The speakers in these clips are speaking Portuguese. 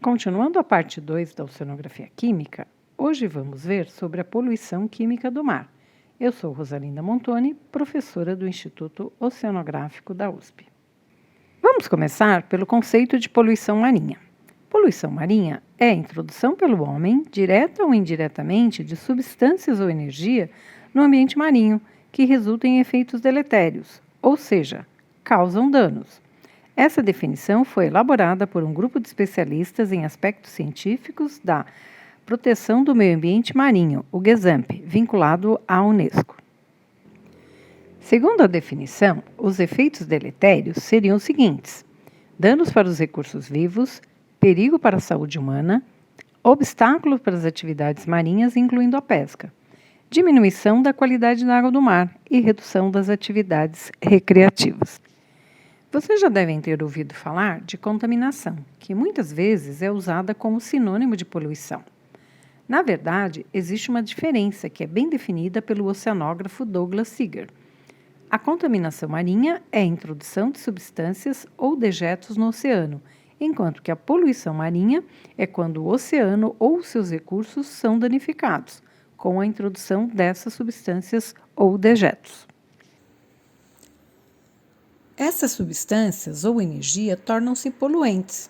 Continuando a parte 2 da oceanografia química, hoje vamos ver sobre a poluição química do mar. Eu sou Rosalinda Montoni, professora do Instituto Oceanográfico da USP. Vamos começar pelo conceito de poluição marinha. Poluição marinha é a introdução pelo homem, direta ou indiretamente, de substâncias ou energia no ambiente marinho que resultam em efeitos deletérios, ou seja, causam danos. Essa definição foi elaborada por um grupo de especialistas em aspectos científicos da proteção do meio ambiente marinho, o GESAMP, vinculado à Unesco. Segundo a definição, os efeitos deletérios seriam os seguintes: danos para os recursos vivos, perigo para a saúde humana, obstáculos para as atividades marinhas, incluindo a pesca, diminuição da qualidade da água do mar e redução das atividades recreativas. Vocês já devem ter ouvido falar de contaminação, que muitas vezes é usada como sinônimo de poluição. Na verdade, existe uma diferença que é bem definida pelo oceanógrafo Douglas Seeger. A contaminação marinha é a introdução de substâncias ou dejetos no oceano, enquanto que a poluição marinha é quando o oceano ou seus recursos são danificados, com a introdução dessas substâncias ou dejetos. Essas substâncias ou energia tornam-se poluentes.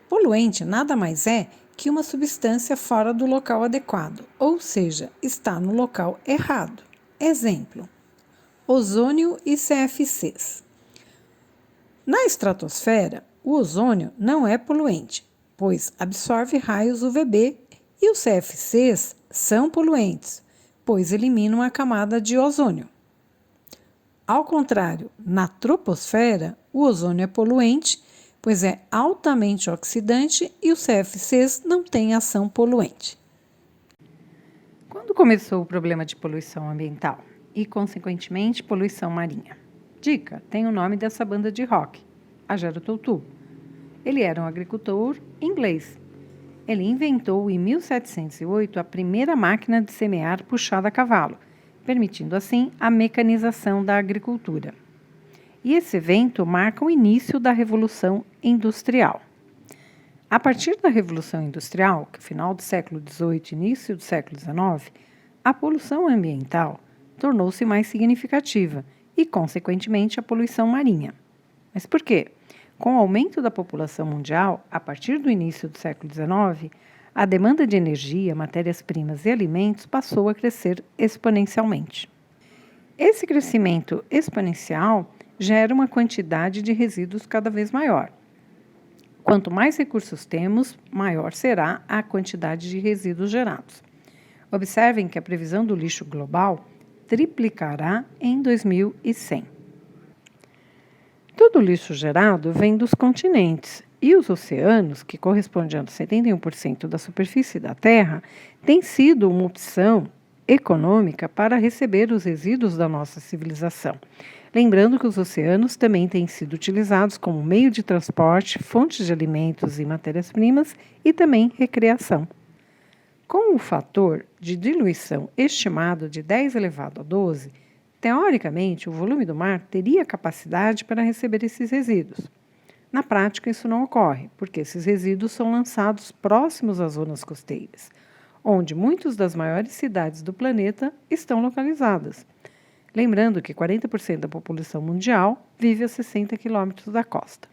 Poluente nada mais é que uma substância fora do local adequado, ou seja, está no local errado. Exemplo: ozônio e CFCs. Na estratosfera, o ozônio não é poluente, pois absorve raios UVB, e os CFCs são poluentes, pois eliminam a camada de ozônio. Ao contrário, na troposfera, o ozônio é poluente, pois é altamente oxidante e os CFCs não têm ação poluente. Quando começou o problema de poluição ambiental e, consequentemente, poluição marinha? Dica: tem o nome dessa banda de rock, a Jethro Tull. Ele era um agricultor inglês. Ele inventou em 1708 a primeira máquina de semear puxada a cavalo, permitindo assim a mecanização da agricultura. E esse evento marca o início da Revolução Industrial. A partir da Revolução Industrial, que é final do século XVIII e início do século XIX, a poluição ambiental tornou-se mais significativa e, consequentemente, a poluição marinha. Mas por quê? Com o aumento da população mundial, a partir do início do século XIX, a demanda de energia, matérias-primas e alimentos passou a crescer exponencialmente. Esse crescimento exponencial gera uma quantidade de resíduos cada vez maior. Quanto mais recursos temos, maior será a quantidade de resíduos gerados. Observem que a previsão do lixo global triplicará em 2100. Todo o lixo gerado vem dos continentes e os oceanos, que correspondem a 71% da superfície da Terra, têm sido uma opção econômica para receber os resíduos da nossa civilização. Lembrando que os oceanos também têm sido utilizados como meio de transporte, fontes de alimentos e matérias-primas e também recreação. Com o fator de diluição estimado de 10 elevado a 12, teoricamente, o volume do mar teria capacidade para receber esses resíduos. Na prática, isso não ocorre, porque esses resíduos são lançados próximos às zonas costeiras, onde muitas das maiores cidades do planeta estão localizadas. Lembrando que 40% da população mundial vive a 60 quilômetros da costa.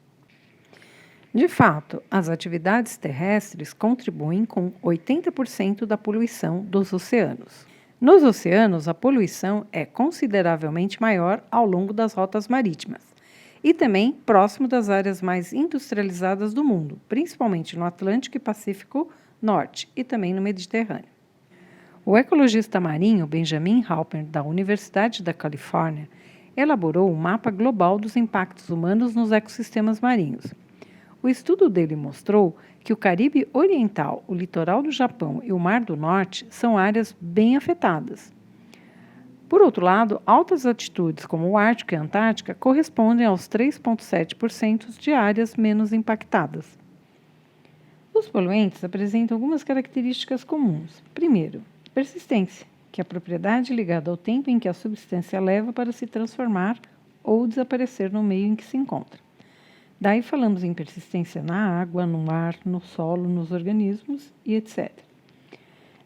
De fato, as atividades terrestres contribuem com 80% da poluição dos oceanos. Nos oceanos, a poluição é consideravelmente maior ao longo das rotas marítimas e também próximo das áreas mais industrializadas do mundo, principalmente no Atlântico e Pacífico Norte e também no Mediterrâneo. O ecologista marinho Benjamin Halpern, da Universidade da Califórnia, elaborou um mapa global dos impactos humanos nos ecossistemas marinhos. O estudo dele mostrou que o Caribe Oriental, o litoral do Japão e o Mar do Norte são áreas bem afetadas. Por outro lado, altas altitudes como o Ártico e a Antártica correspondem aos 3,7% de áreas menos impactadas. Os poluentes apresentam algumas características comuns. Primeiro, persistência, que é a propriedade ligada ao tempo em que a substância leva para se transformar ou desaparecer no meio em que se encontra. Daí falamos em persistência na água, no ar, no solo, nos organismos e etc.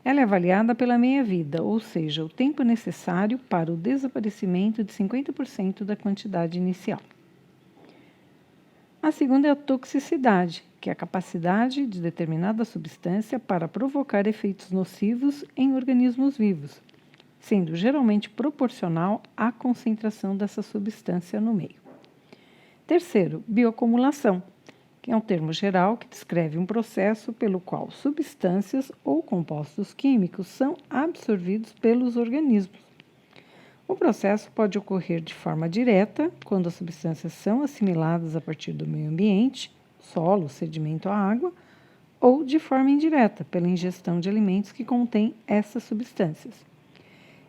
Ela é avaliada pela meia-vida, ou seja, o tempo necessário para o desaparecimento de 50% da quantidade inicial. A segunda é a toxicidade, que é a capacidade de determinada substância para provocar efeitos nocivos em organismos vivos, sendo geralmente proporcional à concentração dessa substância no meio. Terceiro, bioacumulação, que é um termo geral que descreve um processo pelo qual substâncias ou compostos químicos são absorvidos pelos organismos. O processo pode ocorrer de forma direta, quando as substâncias são assimiladas a partir do meio ambiente, solo, sedimento ou água, ou de forma indireta, pela ingestão de alimentos que contêm essas substâncias.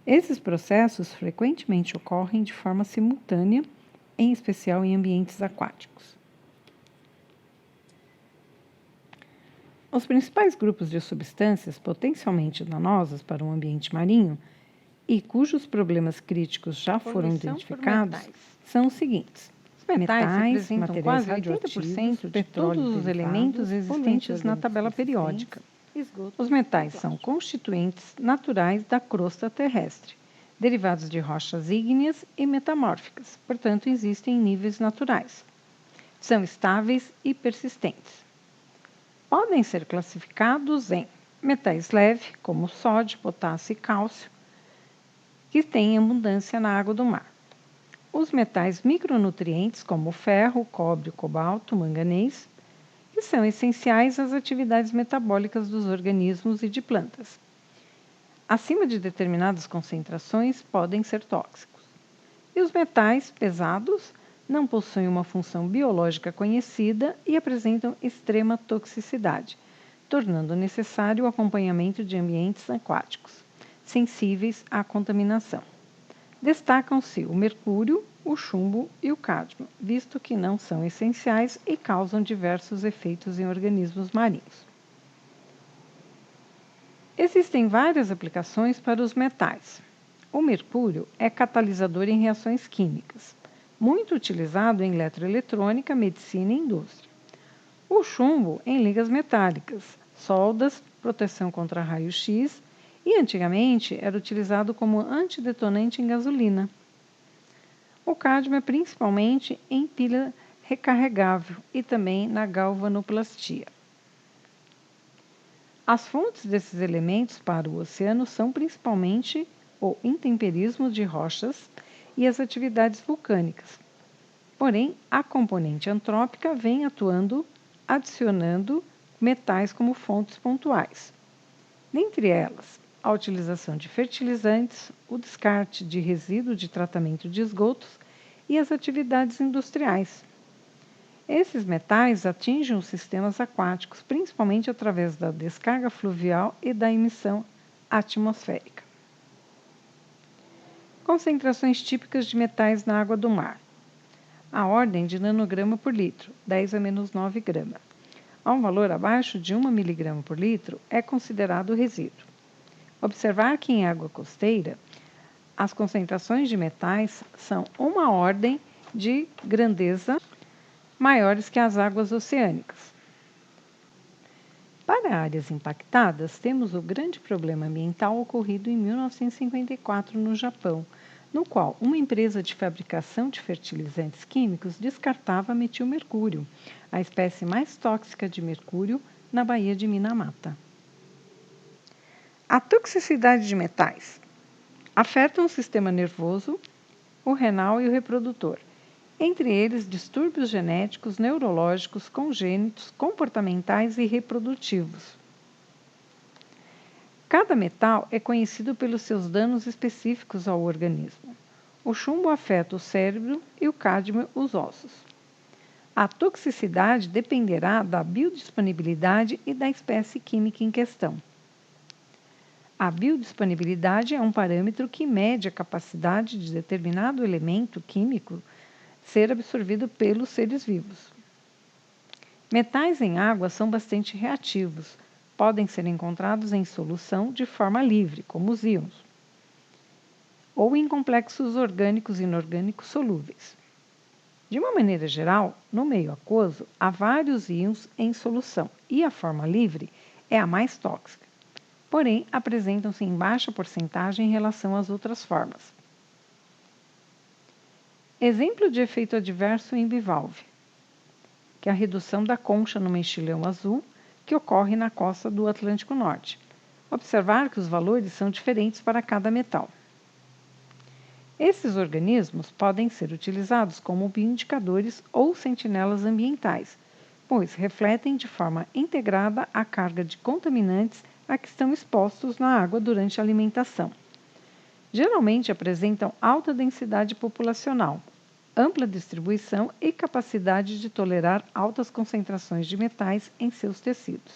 Esses processos frequentemente ocorrem de forma simultânea, em especial em ambientes aquáticos. Os principais grupos de substâncias potencialmente danosas para o ambiente marinho e cujos problemas críticos já foram identificados são os seguintes: os metais representam quase 80% de todos os elementos existentes na tabela periódica. Os metais são constituintes naturais da crosta terrestre, derivados de rochas ígneas e metamórficas, portanto, existem em níveis naturais. São estáveis e persistentes. Podem ser classificados em metais leves, como sódio, potássio e cálcio, que têm abundância na água do mar. Os metais micronutrientes, como o ferro, o cobre, o cobalto, o manganês, que são essenciais às atividades metabólicas dos organismos e de plantas. Acima de determinadas concentrações, podem ser tóxicos. E os metais pesados não possuem uma função biológica conhecida e apresentam extrema toxicidade, tornando necessário o acompanhamento de ambientes aquáticos, sensíveis à contaminação. Destacam-se o mercúrio, o chumbo e o cádmio, visto que não são essenciais e causam diversos efeitos em organismos marinhos. Existem várias aplicações para os metais. O mercúrio é catalisador em reações químicas, muito utilizado em eletroeletrônica, medicina e indústria. O chumbo em ligas metálicas, soldas, proteção contra raio-x e antigamente era utilizado como antidetonante em gasolina. O cádmio é principalmente em pilha recarregável e também na galvanoplastia. As fontes desses elementos para o oceano são principalmente o intemperismo de rochas e as atividades vulcânicas. Porém, a componente antrópica vem atuando, adicionando metais como fontes pontuais. Dentre elas, a utilização de fertilizantes, o descarte de resíduo de tratamento de esgotos e as atividades industriais. Esses metais atingem os sistemas aquáticos, principalmente através da descarga fluvial e da emissão atmosférica. Concentrações típicas de metais na água do mar. A ordem de nanograma por litro, 10 a menos 9 grama. A um valor abaixo de 1 miligrama por litro é considerado resíduo. Observar que em água costeira, as concentrações de metais são uma ordem de grandeza maiores que as águas oceânicas. Para áreas impactadas, temos o grande problema ambiental ocorrido em 1954 no Japão, no qual uma empresa de fabricação de fertilizantes químicos descartava metilmercúrio, a espécie mais tóxica de mercúrio, na Baía de Minamata. A toxicidade de metais afeta o sistema nervoso, o renal e o reprodutor, entre eles distúrbios genéticos, neurológicos, congênitos, comportamentais e reprodutivos. Cada metal é conhecido pelos seus danos específicos ao organismo. O chumbo afeta o cérebro e o cádmio os ossos. A toxicidade dependerá da biodisponibilidade e da espécie química em questão. A biodisponibilidade é um parâmetro que mede a capacidade de determinado elemento químico ser absorvido pelos seres vivos. Metais em água são bastante reativos, podem ser encontrados em solução de forma livre, como os íons, ou em complexos orgânicos e inorgânicos solúveis. De uma maneira geral, no meio aquoso há vários íons em solução e a forma livre é a mais tóxica, porém apresentam-se em baixa porcentagem em relação às outras formas. Exemplo de efeito adverso em bivalve, que é a redução da concha no mexilhão azul, que ocorre na costa do Atlântico Norte. Observar que os valores são diferentes para cada metal. Esses organismos podem ser utilizados como bioindicadores ou sentinelas ambientais, pois refletem de forma integrada a carga de contaminantes a que estão expostos na água durante a alimentação. Geralmente apresentam alta densidade populacional, ampla distribuição e capacidade de tolerar altas concentrações de metais em seus tecidos.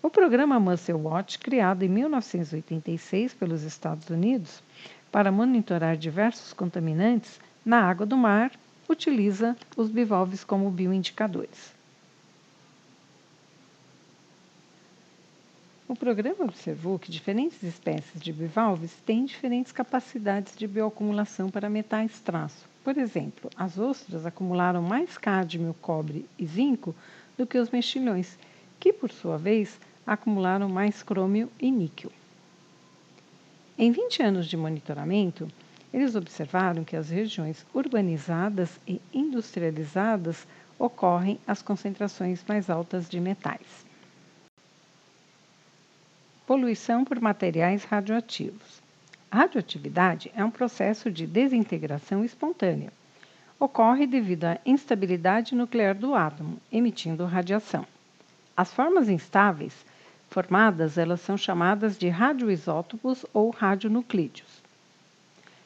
O programa Mussel Watch, criado em 1986 pelos Estados Unidos para monitorar diversos contaminantes na água do mar, utiliza os bivalves como bioindicadores. O programa observou que diferentes espécies de bivalves têm diferentes capacidades de bioacumulação para metais traço. Por exemplo, as ostras acumularam mais cádmio, cobre e zinco do que os mexilhões, que, por sua vez, acumularam mais crômio e níquel. Em 20 anos de monitoramento, eles observaram que as regiões urbanizadas e industrializadas ocorrem as concentrações mais altas de metais. Poluição por materiais radioativos. A radioatividade é um processo de desintegração espontânea. Ocorre devido à instabilidade nuclear do átomo, emitindo radiação. As formas instáveis formadas, elas são chamadas de radioisótopos ou radionuclídeos.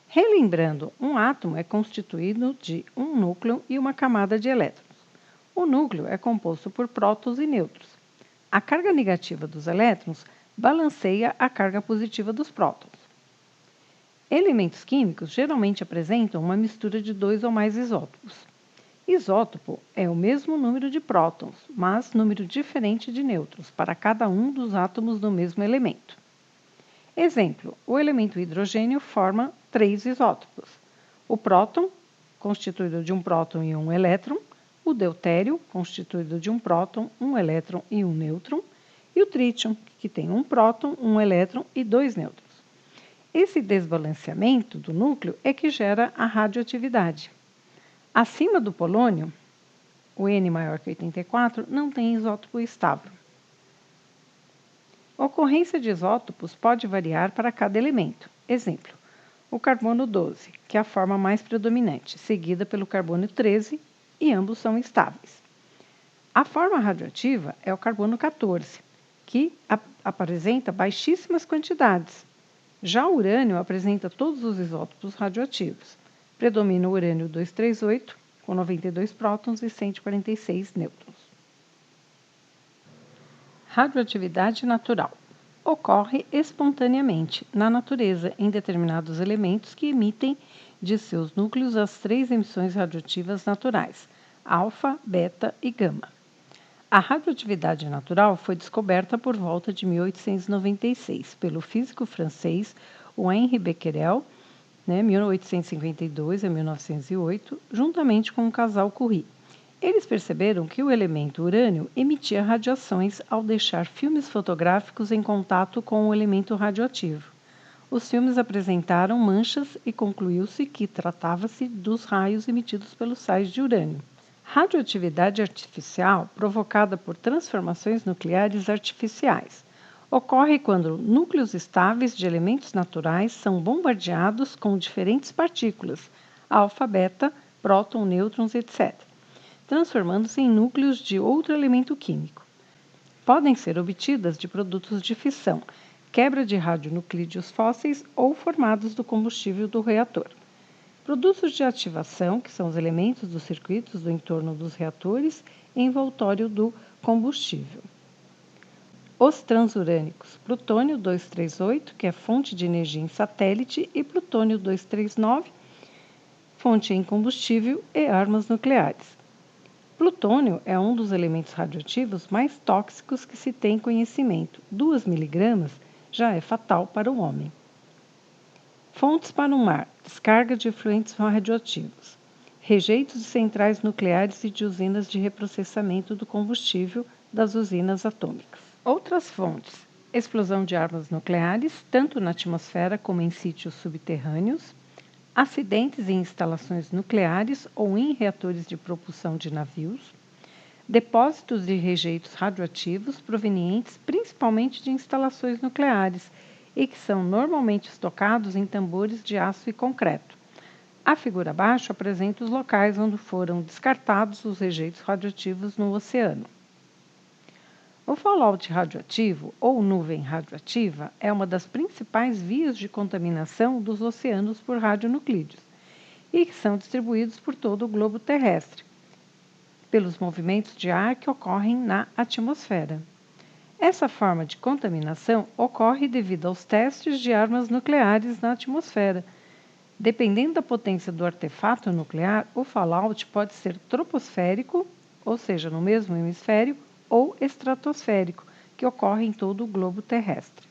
Relembrando, um átomo é constituído de um núcleo e uma camada de elétrons. O núcleo é composto por prótons e nêutrons. A carga negativa dos elétrons balanceia a carga positiva dos prótons. Elementos químicos geralmente apresentam uma mistura de 2 ou mais isótopos. Isótopo é o mesmo número de prótons, mas número diferente de nêutrons para cada um dos átomos do mesmo elemento. Exemplo, o elemento hidrogênio forma 3 isótopos. O próton, constituído de um próton e um elétron, o deutério, constituído de um próton, um elétron e um nêutron, e o trítium, que tem um próton, um elétron e 2 nêutrons. Esse desbalanceamento do núcleo é que gera a radioatividade. Acima do polônio, o N maior que 84 não tem isótopo estável. A ocorrência de isótopos pode variar para cada elemento. Exemplo, o carbono 12, que é a forma mais predominante, seguida pelo carbono 13, e ambos são estáveis. A forma radioativa é o carbono 14, que apresenta baixíssimas quantidades. Já o urânio apresenta todos os isótopos radioativos. Predomina o urânio 238, com 92 prótons e 146 nêutrons. Radioatividade natural. Ocorre espontaneamente na natureza em determinados elementos que emitem de seus núcleos as 3 emissões radioativas naturais, alfa, beta e gama. A radioatividade natural foi descoberta por volta de 1896 pelo físico francês Henri Becquerel, 1852 a 1908, juntamente com o casal Curie. Eles perceberam que o elemento urânio emitia radiações ao deixar filmes fotográficos em contato com o elemento radioativo. Os filmes apresentaram manchas e concluiu-se que tratava-se dos raios emitidos pelos sais de urânio. Radioatividade artificial provocada por transformações nucleares artificiais. Ocorre quando núcleos estáveis de elementos naturais são bombardeados com diferentes partículas, alfa, beta, próton, nêutrons, etc., transformando-se em núcleos de outro elemento químico. Podem ser obtidas de produtos de fissão, quebra de radionuclídeos fósseis ou formados do combustível do reator. Produtos de ativação, que são os elementos dos circuitos do entorno dos reatores, e envoltório do combustível. Os transurânicos, plutônio 238, que é fonte de energia em satélite, e plutônio 239, fonte em combustível e armas nucleares. Plutônio é um dos elementos radioativos mais tóxicos que se tem conhecimento. 2 miligramas já é fatal para o homem. Fontes para o mar, descarga de efluentes radioativos. rejeitos de centrais nucleares e de usinas de reprocessamento do combustível das usinas atômicas. Outras fontes: explosão de armas nucleares, tanto na atmosfera como em sítios subterrâneos, acidentes em instalações nucleares ou em reatores de propulsão de navios, depósitos de rejeitos radioativos provenientes principalmente de instalações nucleares e que são normalmente estocados em tambores de aço e concreto. A figura abaixo apresenta os locais onde foram descartados os rejeitos radioativos no oceano. O fallout radioativo, ou nuvem radioativa, é uma das principais vias de contaminação dos oceanos por radionuclídeos e que são distribuídos por todo o globo terrestre, pelos movimentos de ar que ocorrem na atmosfera. Essa forma de contaminação ocorre devido aos testes de armas nucleares na atmosfera. Dependendo da potência do artefato nuclear, o fallout pode ser troposférico, ou seja, no mesmo hemisfério, ou estratosférico, que ocorre em todo o globo terrestre.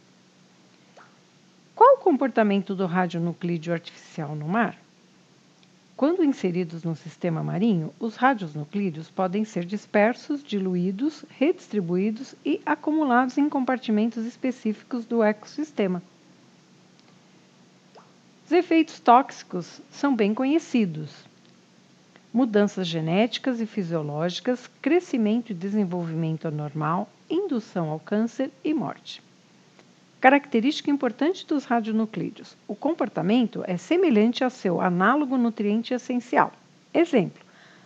Qual o comportamento do radionuclídeo artificial no mar? Quando inseridos no sistema marinho, os radionuclídeos podem ser dispersos, diluídos, redistribuídos e acumulados em compartimentos específicos do ecossistema. Os efeitos tóxicos são bem conhecidos: mudanças genéticas e fisiológicas, crescimento e desenvolvimento anormal, indução ao câncer e morte. Característica importante dos radionuclídeos: o comportamento é semelhante ao seu análogo nutriente essencial. Exemplo: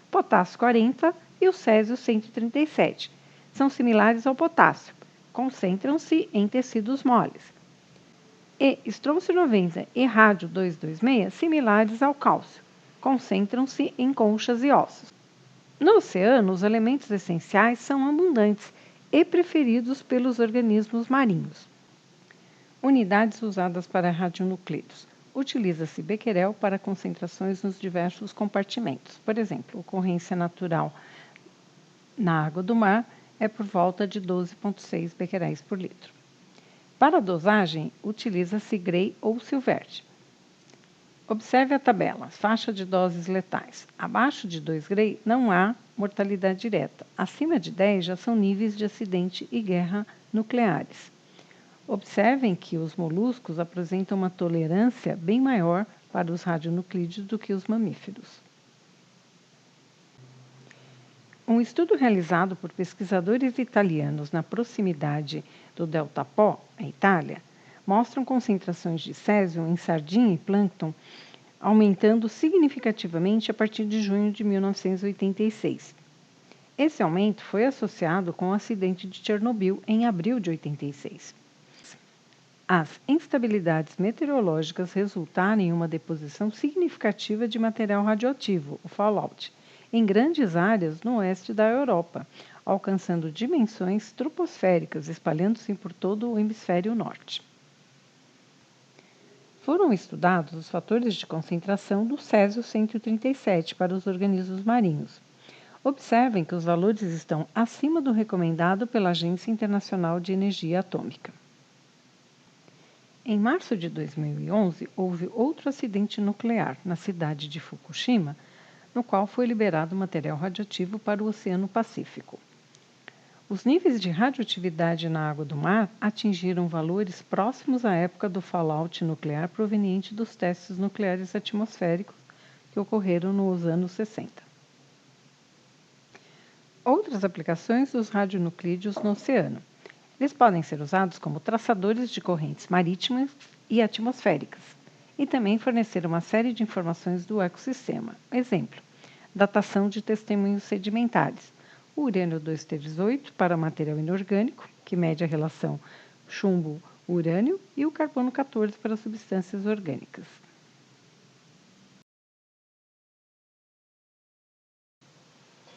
potássio 40 e o césio 137. São similares ao potássio, concentram-se em tecidos moles. E estrôncio 90 e rádio 226, similares ao cálcio, concentram-se em conchas e ossos. No oceano, os elementos essenciais são abundantes e preferidos pelos organismos marinhos. Unidades usadas para radionuclídeos. Utiliza-se Becquerel para concentrações nos diversos compartimentos. Por exemplo, a ocorrência natural na água do mar é por volta de 12,6 becqueréis por litro. Para a dosagem, utiliza-se Gray ou Silvert. Observe a tabela, faixa de doses letais. Abaixo de 2 Gray não há mortalidade direta. Acima de 10 já são níveis de acidente e guerra nucleares. Observem que os moluscos apresentam uma tolerância bem maior para os radionuclídeos do que os mamíferos. Um estudo realizado por pesquisadores italianos na proximidade do Delta Po, na Itália, mostram concentrações de césio em sardinha e plâncton aumentando significativamente a partir de junho de 1986. Esse aumento foi associado com o acidente de Chernobyl em abril de 86. As instabilidades meteorológicas resultaram em uma deposição significativa de material radioativo, o fallout, em grandes áreas no oeste da Europa, alcançando dimensões troposféricas, espalhando-se por todo o hemisfério norte. Foram estudados os fatores de concentração do césio 137 para os organismos marinhos. Observem que os valores estão acima do recomendado pela Agência Internacional de Energia Atômica. Em março de 2011, houve outro acidente nuclear na cidade de Fukushima, no qual foi liberado material radioativo para o Oceano Pacífico. Os níveis de radioatividade na água do mar atingiram valores próximos à época do fallout nuclear proveniente dos testes nucleares atmosféricos que ocorreram nos anos 60. Outras aplicações dos radionuclídeos no oceano. Eles podem ser usados como traçadores de correntes marítimas e atmosféricas e também fornecer uma série de informações do ecossistema. Exemplo: datação de testemunhos sedimentares. O urânio 238 para material inorgânico, que mede a relação chumbo-urânio, e o carbono 14 para substâncias orgânicas.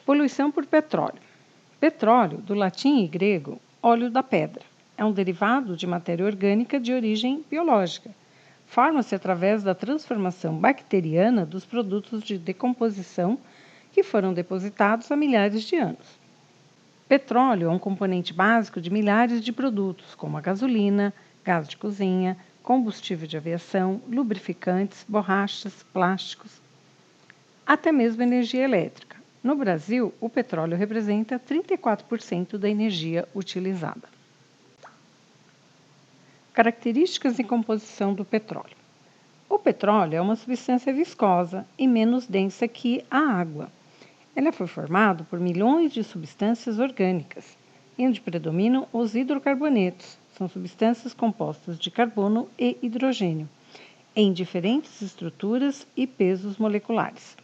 Poluição por petróleo. Petróleo, do latim e grego, óleo da pedra. É um derivado de matéria orgânica de origem biológica. Forma-se através da transformação bacteriana dos produtos de decomposição que foram depositados há milhares de anos. Petróleo é um componente básico de milhares de produtos, como a gasolina, gás de cozinha, combustível de aviação, lubrificantes, borrachas, plásticos. até mesmo energia elétrica. No Brasil, o petróleo representa 34% da energia utilizada. Características e composição do petróleo. O petróleo é uma substância viscosa e menos densa que a água. Ela foi formada por milhões de substâncias orgânicas, onde predominam os hidrocarbonetos. São substâncias compostas de carbono e hidrogênio, em diferentes estruturas e pesos moleculares.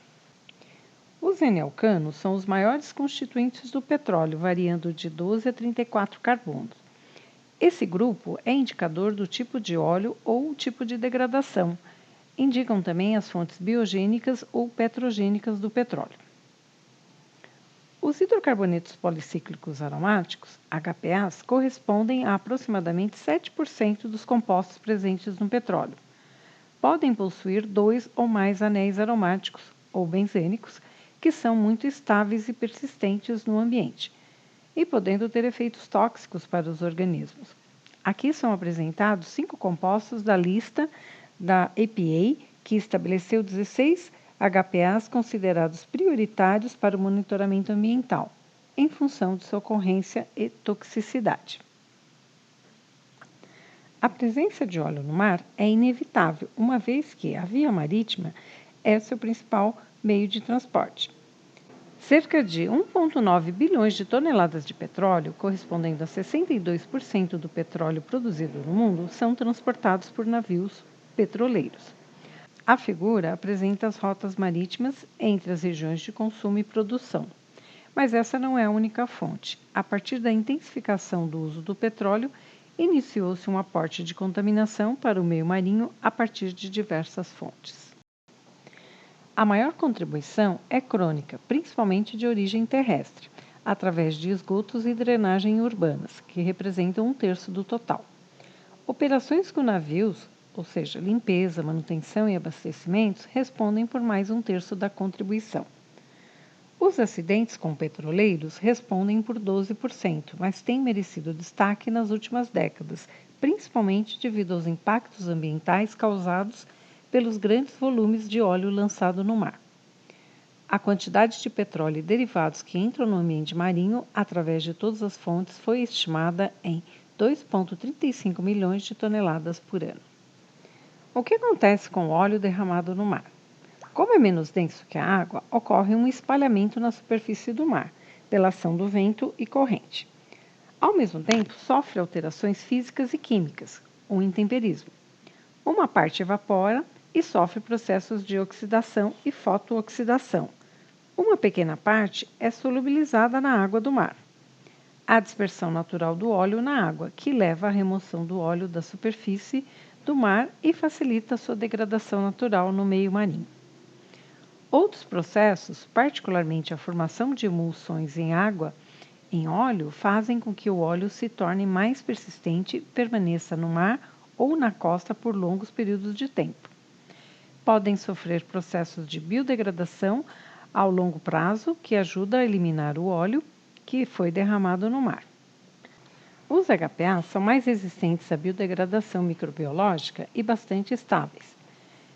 Os N-alcanos são os maiores constituintes do petróleo, variando de 12 a 34 carbonos. Esse grupo é indicador do tipo de óleo ou tipo de degradação. Indicam também as fontes biogênicas ou petrogênicas do petróleo. Os hidrocarbonetos policíclicos aromáticos, HPAs, correspondem a aproximadamente 7% dos compostos presentes no petróleo. Podem possuir 2 ou mais anéis aromáticos, ou benzênicos, que são muito estáveis e persistentes no ambiente, e podendo ter efeitos tóxicos para os organismos. Aqui são apresentados 5 compostos da lista da EPA, que estabeleceu 16 HPAs considerados prioritários para o monitoramento ambiental, em função de sua ocorrência e toxicidade. A presença de óleo no mar é inevitável, uma vez que a via marítima é seu principal meio de transporte. Cerca de 1,9 bilhões de toneladas de petróleo, correspondendo a 62% do petróleo produzido no mundo, são transportados por navios petroleiros. A figura apresenta as rotas marítimas entre as regiões de consumo e produção. Mas essa não é a única fonte. A partir da intensificação do uso do petróleo, iniciou-se um aporte de contaminação para o meio marinho a partir de diversas fontes. A maior contribuição é crônica, principalmente de origem terrestre, através de esgotos e drenagem urbanas, que representam 1/3 do total. Operações com navios, ou seja, limpeza, manutenção e abastecimentos, respondem por mais 1/3 da contribuição. Os acidentes com petroleiros respondem por 12%, mas têm merecido destaque nas últimas décadas, principalmente devido aos impactos ambientais causados pelos grandes volumes de óleo lançado no mar. A quantidade de petróleo e derivados que entram no ambiente marinho através de todas as fontes foi estimada em 2,35 milhões de toneladas por ano. O que acontece com o óleo derramado no mar? Como é menos denso que a água, ocorre um espalhamento na superfície do mar, pela ação do vento e corrente. Ao mesmo tempo, sofre alterações físicas e químicas, o intemperismo. Uma parte evapora e sofre processos de oxidação e fotooxidação. Uma pequena parte é solubilizada na água do mar. Há dispersão natural do óleo na água, que leva à remoção do óleo da superfície do mar e facilita sua degradação natural no meio marinho. Outros processos, particularmente a formação de emulsões em água, em óleo, fazem com que o óleo se torne mais persistente e permaneça no mar ou na costa por longos períodos de tempo. Podem sofrer processos de biodegradação ao longo prazo, que ajuda a eliminar o óleo que foi derramado no mar. Os HPAs são mais resistentes à biodegradação microbiológica e bastante estáveis.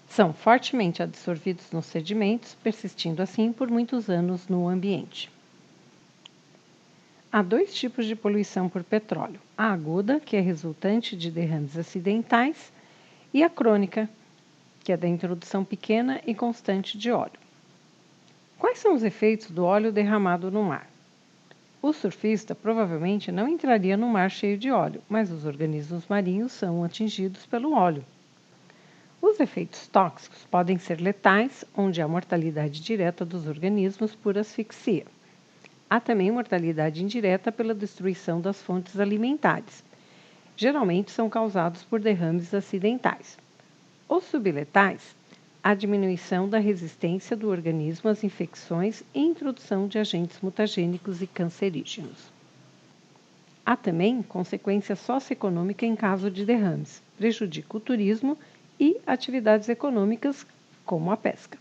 São fortemente absorvidos nos sedimentos, persistindo assim por muitos anos no ambiente. Há 2 tipos de poluição por petróleo: a aguda, que é resultante de derrames acidentais, e a crônica, que é da introdução pequena e constante de óleo. Quais são os efeitos do óleo derramado no mar? O surfista provavelmente não entraria no mar cheio de óleo, mas os organismos marinhos são atingidos pelo óleo. Os efeitos tóxicos podem ser letais, onde há mortalidade direta dos organismos por asfixia. Há também mortalidade indireta pela destruição das fontes alimentares. Geralmente são causados por derrames acidentais. Os subletais, a diminuição da resistência do organismo às infecções e introdução de agentes mutagênicos e cancerígenos. Há também consequência socioeconômica em caso de derrames, prejudica o turismo e atividades econômicas, como a pesca.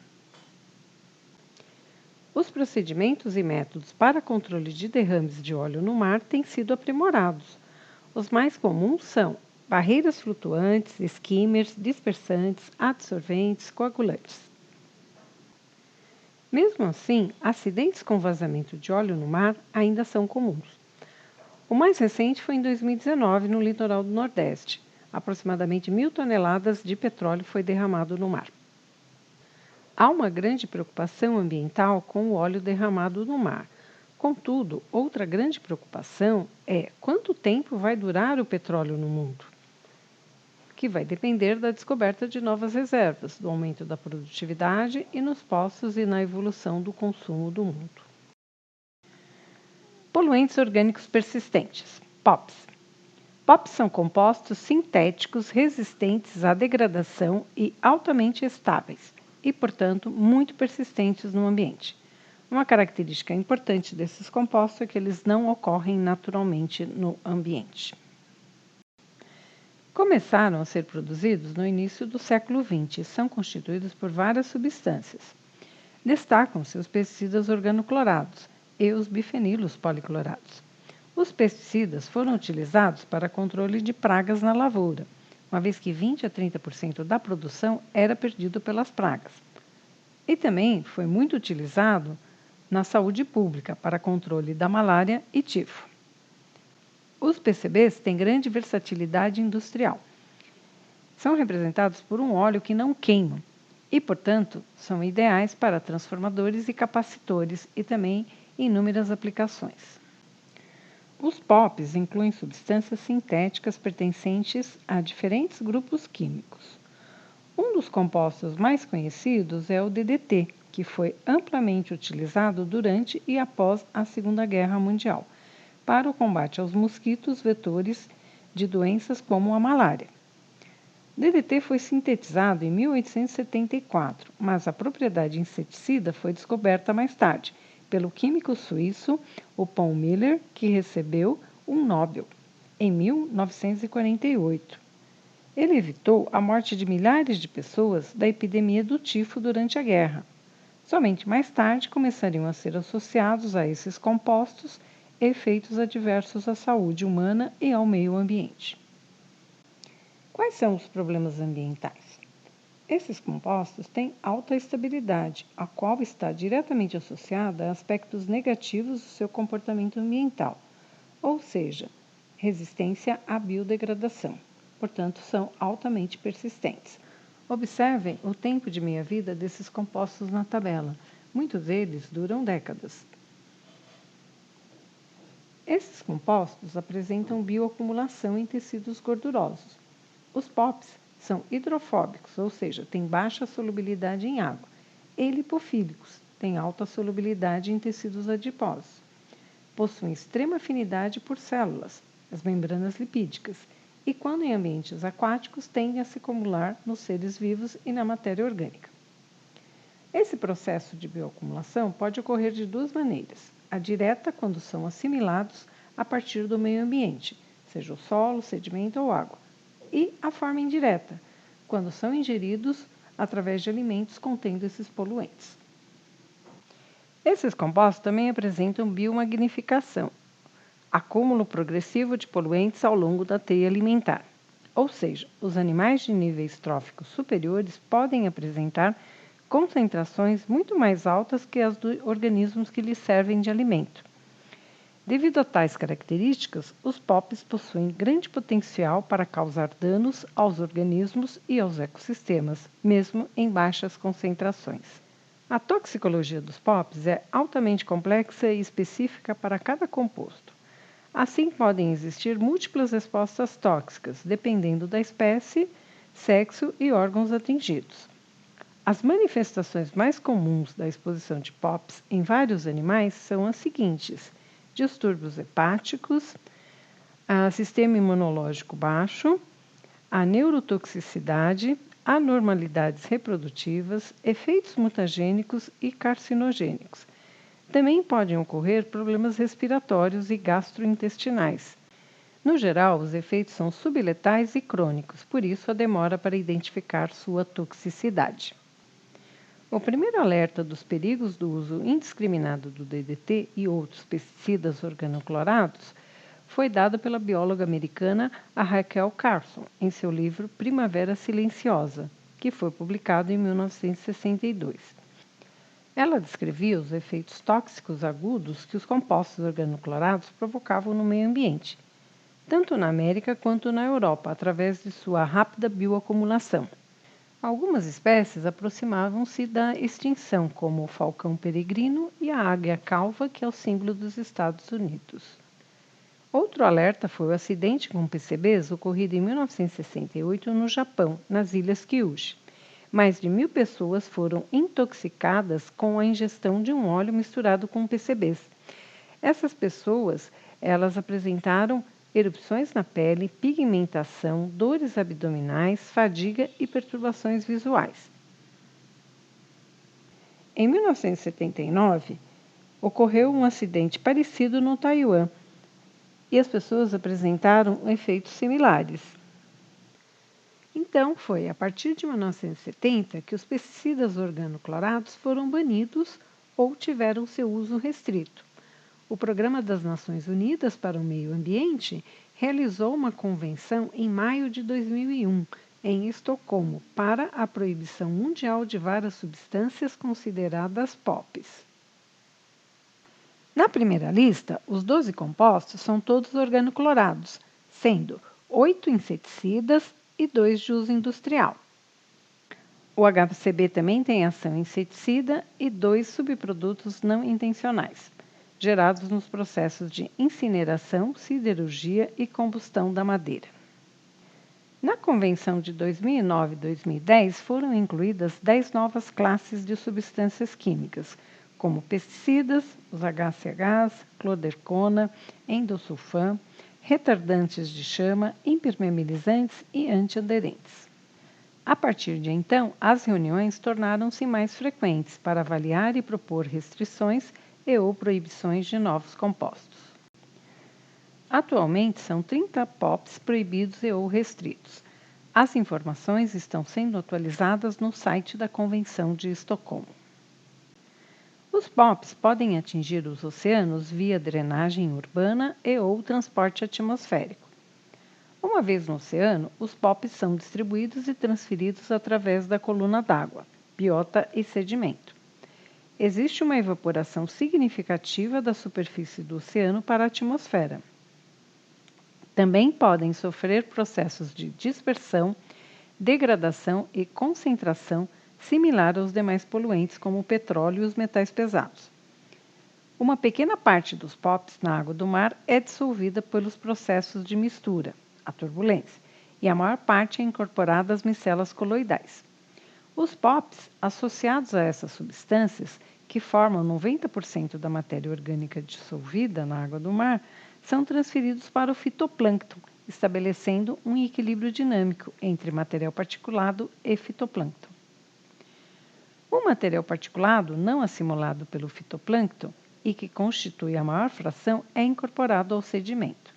Os procedimentos e métodos para controle de derrames de óleo no mar têm sido aprimorados. Os mais comuns são barreiras flutuantes, skimmers, dispersantes, adsorventes, coagulantes. Mesmo assim, acidentes com vazamento de óleo no mar ainda são comuns. O mais recente foi em 2019, no litoral do Nordeste. Aproximadamente 1.000 toneladas de petróleo foi derramado no mar. Há uma grande preocupação ambiental com o óleo derramado no mar. Contudo, outra grande preocupação é quanto tempo vai durar o petróleo no mundo, que vai depender da descoberta de novas reservas, do aumento da produtividade e nos poços e na evolução do consumo do mundo. Poluentes orgânicos persistentes, POPs. POPs são compostos sintéticos resistentes à degradação e altamente estáveis, e, portanto, muito persistentes no ambiente. Uma característica importante desses compostos é que eles não ocorrem naturalmente no ambiente. Começaram a ser produzidos no início do século XX e são constituídos por várias substâncias. Destacam-se os pesticidas organoclorados e os bifenilos policlorados. Os pesticidas foram utilizados para controle de pragas na lavoura, uma vez que 20 a 30% da produção era perdido pelas pragas. E também foi muito utilizado na saúde pública para controle da malária e tifo. Os PCBs têm grande versatilidade industrial. São representados por um óleo que não queima e, portanto, são ideais para transformadores e capacitores e também em inúmeras aplicações. Os POPs incluem substâncias sintéticas pertencentes a diferentes grupos químicos. Um dos compostos mais conhecidos é o DDT, que foi amplamente utilizado durante e após a Segunda Guerra Mundial para o combate aos mosquitos vetores de doenças como a malária. DDT foi sintetizado em 1874, mas a propriedade inseticida foi descoberta mais tarde pelo químico suíço o Paul Miller, que recebeu um Nobel em 1948. Ele evitou a morte de milhares de pessoas da epidemia do tifo durante a guerra. Somente mais tarde começariam a ser associados a esses compostos efeitos adversos à saúde humana e ao meio ambiente. Quais são os problemas ambientais? Esses compostos têm alta estabilidade, a qual está diretamente associada a aspectos negativos do seu comportamento ambiental, ou seja, resistência à biodegradação. Portanto, são altamente persistentes. Observem o tempo de meia-vida desses compostos na tabela. Muitos deles duram décadas. Esses compostos apresentam bioacumulação em tecidos gordurosos. Os POPs são hidrofóbicos, ou seja, têm baixa solubilidade em água, e lipofílicos, têm alta solubilidade em tecidos adiposos. Possuem extrema afinidade por células, as membranas lipídicas, e quando em ambientes aquáticos tendem a se acumular nos seres vivos e na matéria orgânica. Esse processo de bioacumulação pode ocorrer de duas maneiras: a direta, quando são assimilados a partir do meio ambiente, seja o solo, sedimento ou água, e a forma indireta, quando são ingeridos através de alimentos contendo esses poluentes. Esses compostos também apresentam biomagnificação, acúmulo progressivo de poluentes ao longo da teia alimentar. Ou seja, os animais de níveis tróficos superiores podem apresentar concentrações muito mais altas que as dos organismos que lhes servem de alimento. Devido a tais características, os POPs possuem grande potencial para causar danos aos organismos e aos ecossistemas, mesmo em baixas concentrações. A toxicologia dos POPs é altamente complexa e específica para cada composto. Assim, podem existir múltiplas respostas tóxicas, dependendo da espécie, sexo e órgãos atingidos. As manifestações mais comuns da exposição de POPs em vários animais são as seguintes: distúrbios hepáticos, sistema imunológico baixo, a neurotoxicidade, anormalidades reprodutivas, efeitos mutagênicos e carcinogênicos. Também podem ocorrer problemas respiratórios e gastrointestinais. No geral, os efeitos são subletais e crônicos, por isso a demora para identificar sua toxicidade. O primeiro alerta dos perigos do uso indiscriminado do DDT e outros pesticidas organoclorados foi dado pela bióloga americana Rachel Carson em seu livro Primavera Silenciosa, que foi publicado em 1962. Ela descrevia os efeitos tóxicos agudos que os compostos organoclorados provocavam no meio ambiente, tanto na América quanto na Europa, através de sua rápida bioacumulação. Algumas espécies aproximavam-se da extinção, como o falcão peregrino e a águia calva, que é o símbolo dos Estados Unidos. Outro alerta foi o acidente com PCBs ocorrido em 1968 no Japão, nas Ilhas Kyushu. Mais de 1.000 pessoas foram intoxicadas com a ingestão de um óleo misturado com PCBs. Essas pessoas, elas apresentaram erupções na pele, pigmentação, dores abdominais, fadiga e perturbações visuais. Em 1979, ocorreu um acidente parecido no Taiwan e as pessoas apresentaram efeitos similares. Então, foi a partir de 1970 que os pesticidas organoclorados foram banidos ou tiveram seu uso restrito. O Programa das Nações Unidas para o Meio Ambiente realizou uma convenção em maio de 2001, em Estocolmo, para a proibição mundial de várias substâncias consideradas POPs. Na primeira lista, os 12 compostos são todos organoclorados, sendo 8 inseticidas e 2 de uso industrial. O HCB também tem ação inseticida e 2 subprodutos não intencionais, gerados nos processos de incineração, siderurgia e combustão da madeira. Na Convenção de 2009 e 2010 foram incluídas 10 novas classes de substâncias químicas, como pesticidas, os HCHs, clordercona, endosulfan, retardantes de chama, impermeabilizantes e antiaderentes. A partir de então, as reuniões tornaram-se mais frequentes para avaliar e propor restrições e ou proibições de novos compostos. Atualmente, são 30 POPs proibidos e ou restritos. As informações estão sendo atualizadas no site da Convenção de Estocolmo. Os POPs podem atingir os oceanos via drenagem urbana e ou transporte atmosférico. Uma vez no oceano, os POPs são distribuídos e transferidos através da coluna d'água, biota e sedimento. Existe uma evaporação significativa da superfície do oceano para a atmosfera. Também podem sofrer processos de dispersão, degradação e concentração similar aos demais poluentes, como o petróleo e os metais pesados. Uma pequena parte dos POPs na água do mar é dissolvida pelos processos de mistura, a turbulência, e a maior parte é incorporada às micelas coloidais. Os POPs, associados a essas substâncias, que formam 90% da matéria orgânica dissolvida na água do mar, são transferidos para o fitoplâncton, estabelecendo um equilíbrio dinâmico entre material particulado e fitoplâncton. O material particulado não assimilado pelo fitoplâncton e que constitui a maior fração é incorporado ao sedimento.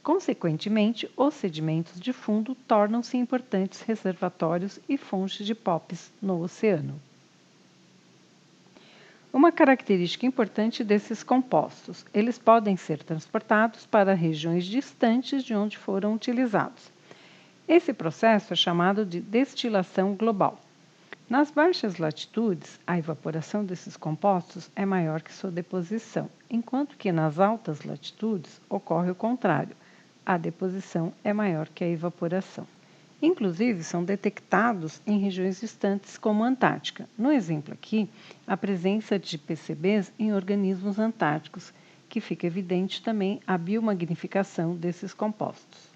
Consequentemente, os sedimentos de fundo tornam-se importantes reservatórios e fontes de POPs no oceano. Uma característica importante desses compostos: eles podem ser transportados para regiões distantes de onde foram utilizados. Esse processo é chamado de destilação global. Nas baixas latitudes, a evaporação desses compostos é maior que sua deposição, enquanto que nas altas latitudes ocorre o contrário. A deposição é maior que a evaporação. Inclusive, são detectados em regiões distantes como a Antártica. No exemplo aqui, a presença de PCBs em organismos antárticos, que fica evidente também a biomagnificação desses compostos.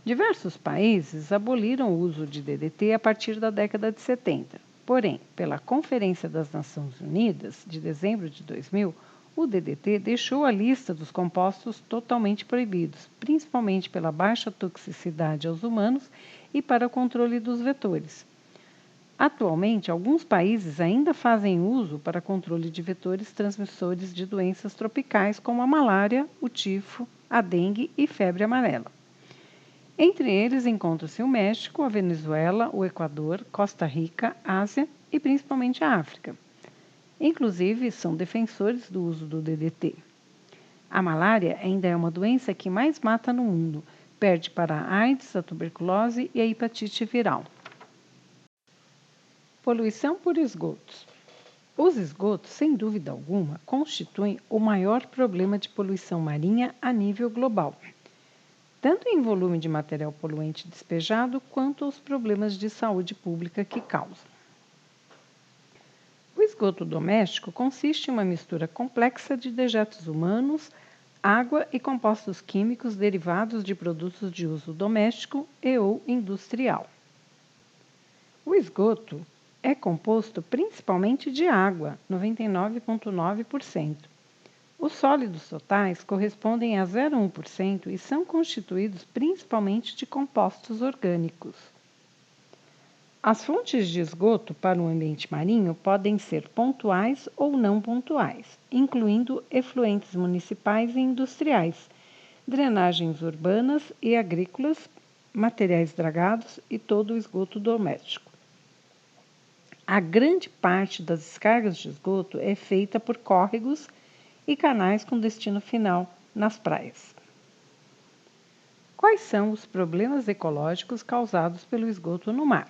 Diversos países aboliram o uso de DDT a partir da década de 70. Porém, pela Conferência das Nações Unidas, de dezembro de 2000, o DDT deixou a lista dos compostos totalmente proibidos, principalmente pela baixa toxicidade aos humanos e para o controle dos vetores. Atualmente, alguns países ainda fazem uso para controle de vetores transmissores de doenças tropicais como a malária, o tifo, a dengue e febre amarela. Entre eles encontram-se o México, a Venezuela, o Equador, Costa Rica, Ásia e principalmente a África. Inclusive, são defensores do uso do DDT. A malária ainda é uma doença que mais mata no mundo, perde para a AIDS, a tuberculose e a hepatite viral. Poluição por esgotos. Os esgotos, sem dúvida alguma, constituem o maior problema de poluição marinha a nível global, tanto em volume de material poluente despejado, quanto aos problemas de saúde pública que causam. O esgoto doméstico consiste em uma mistura complexa de dejetos humanos, água e compostos químicos derivados de produtos de uso doméstico e/ou industrial. O esgoto é composto principalmente de água, 99,9%. Os sólidos totais correspondem a 0,1% e são constituídos principalmente de compostos orgânicos. As fontes de esgoto para o ambiente marinho podem ser pontuais ou não pontuais, incluindo efluentes municipais e industriais, drenagens urbanas e agrícolas, materiais dragados e todo o esgoto doméstico. A grande parte das descargas de esgoto é feita por córregos e canais com destino final nas praias. Quais são os problemas ecológicos causados pelo esgoto no mar?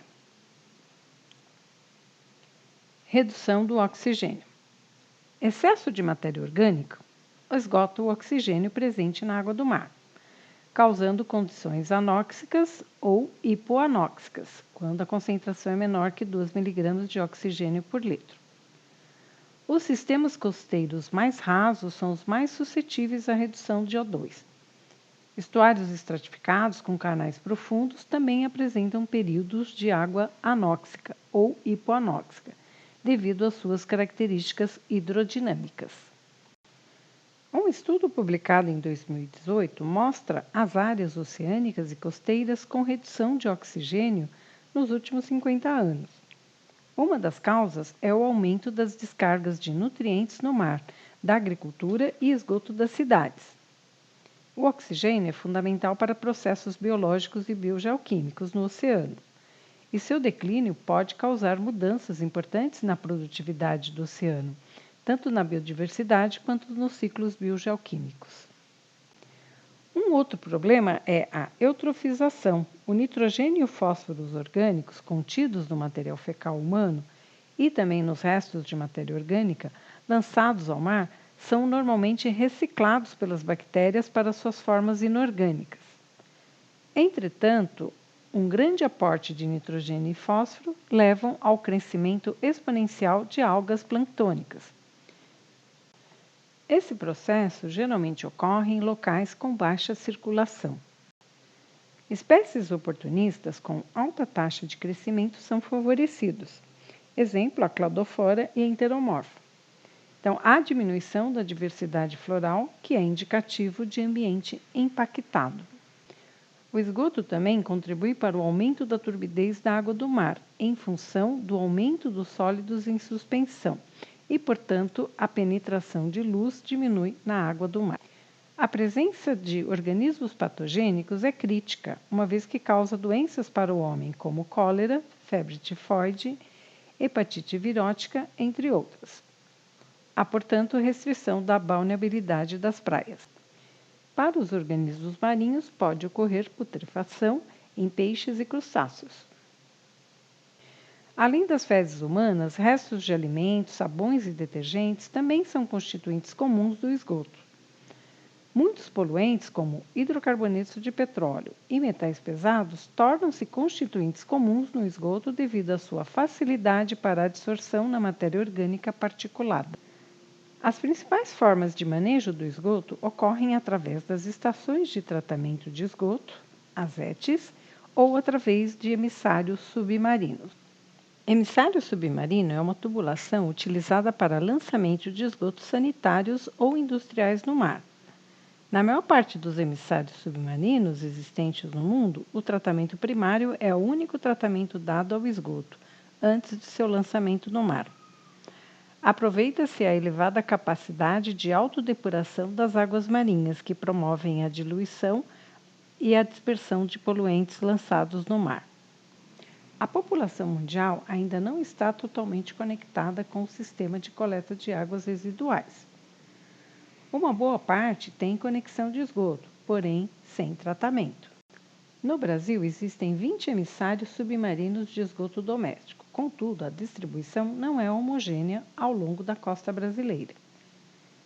Redução do oxigênio. Excesso de matéria orgânica esgota o oxigênio presente na água do mar, causando condições anóxicas ou hipoanóxicas, quando a concentração é menor que 2 mg de oxigênio por litro. Os sistemas costeiros mais rasos são os mais suscetíveis à redução de O2. Estuários estratificados com canais profundos também apresentam períodos de água anóxica ou hipoanóxica, devido às suas características hidrodinâmicas. Um estudo publicado em 2018 mostra as áreas oceânicas e costeiras com redução de oxigênio nos últimos 50 anos. Uma das causas é o aumento das descargas de nutrientes no mar, da agricultura e esgoto das cidades. O oxigênio é fundamental para processos biológicos e biogeoquímicos no oceano, e seu declínio pode causar mudanças importantes na produtividade do oceano, tanto na biodiversidade quanto nos ciclos biogeoquímicos. Um outro problema é a eutrofização. O nitrogênio e o fósforo orgânicos contidos no material fecal humano e também nos restos de matéria orgânica lançados ao mar são normalmente reciclados pelas bactérias para suas formas inorgânicas. Entretanto, um grande aporte de nitrogênio e fósforo levam ao crescimento exponencial de algas planctônicas. Esse processo geralmente ocorre em locais com baixa circulação. Espécies oportunistas com alta taxa de crescimento são favorecidos. Exemplo, a claudofora e a enteromorfa. Então, há diminuição da diversidade floral, que é indicativo de ambiente impactado. O esgoto também contribui para o aumento da turbidez da água do mar, em função do aumento dos sólidos em suspensão, e, portanto, a penetração de luz diminui na água do mar. A presença de organismos patogênicos é crítica, uma vez que causa doenças para o homem, como cólera, febre tifoide, hepatite virótica, entre outras. Há, portanto, restrição da balneabilidade das praias. Para os organismos marinhos, pode ocorrer putrefação em peixes e crustáceos. Além das fezes humanas, restos de alimentos, sabões e detergentes também são constituintes comuns do esgoto. Muitos poluentes, como hidrocarbonetos de petróleo e metais pesados, tornam-se constituintes comuns no esgoto devido à sua facilidade para absorção na matéria orgânica particulada. As principais formas de manejo do esgoto ocorrem através das estações de tratamento de esgoto, as ETs, ou através de emissários submarinos. Emissário submarino é uma tubulação utilizada para lançamento de esgotos sanitários ou industriais no mar. Na maior parte dos emissários submarinos existentes no mundo, o tratamento primário é o único tratamento dado ao esgoto, antes de seu lançamento no mar. Aproveita-se a elevada capacidade de autodepuração das águas marinhas, que promovem a diluição e a dispersão de poluentes lançados no mar. A população mundial ainda não está totalmente conectada com o sistema de coleta de águas residuais. Uma boa parte tem conexão de esgoto, porém sem tratamento. No Brasil, existem 20 emissários submarinos de esgoto doméstico. Contudo, a distribuição não é homogênea ao longo da costa brasileira.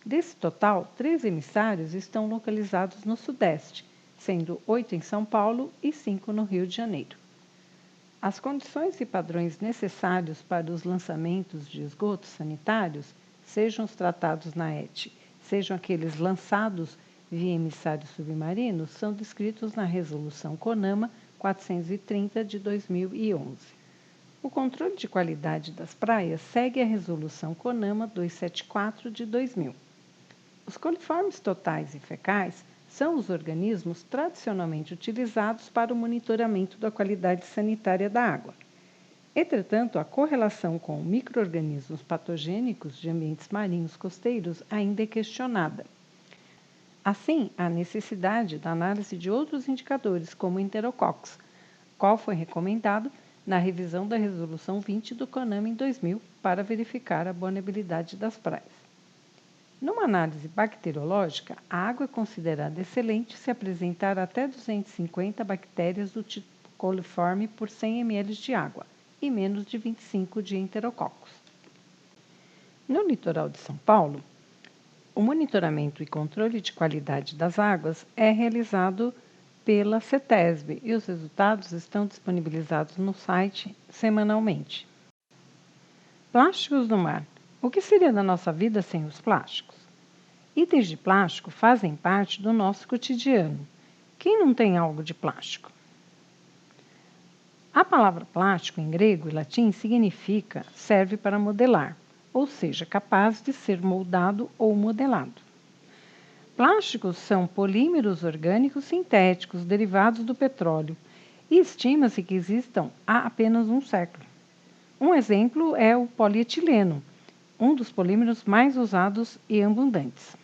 Desse total, 13 emissários estão localizados no Sudeste, sendo 8 em São Paulo e 5 no Rio de Janeiro. As condições e padrões necessários para os lançamentos de esgotos sanitários, sejam os tratados na ET, sejam aqueles lançados via emissários submarinos, são descritos na Resolução CONAMA 430 de 2011. O controle de qualidade das praias segue a Resolução CONAMA 274 de 2000. Os coliformes totais e fecais são os organismos tradicionalmente utilizados para o monitoramento da qualidade sanitária da água. Entretanto, a correlação com micro-organismos patogênicos de ambientes marinhos costeiros ainda é questionada. Assim, há necessidade da análise de outros indicadores, como o enterococcus, qual foi recomendado na revisão da Resolução 20 do CONAMA em 2000 para verificar a bonabilidade das praias. Numa análise bacteriológica, a água é considerada excelente se apresentar até 250 bactérias do tipo coliforme por 100 ml de água e menos de 25 de enterococcus. No litoral de São Paulo, o monitoramento e controle de qualidade das águas é realizado pela CETESB e os resultados estão disponibilizados no site semanalmente. Plásticos no mar. O que seria da nossa vida sem os plásticos? Itens de plástico fazem parte do nosso cotidiano. Quem não tem algo de plástico? A palavra plástico em grego e latim significa serve para modelar, ou seja, capaz de ser moldado ou modelado. Plásticos são polímeros orgânicos sintéticos derivados do petróleo e estima-se que existam há apenas um século. Um exemplo é o polietileno, um dos polímeros mais usados e abundantes.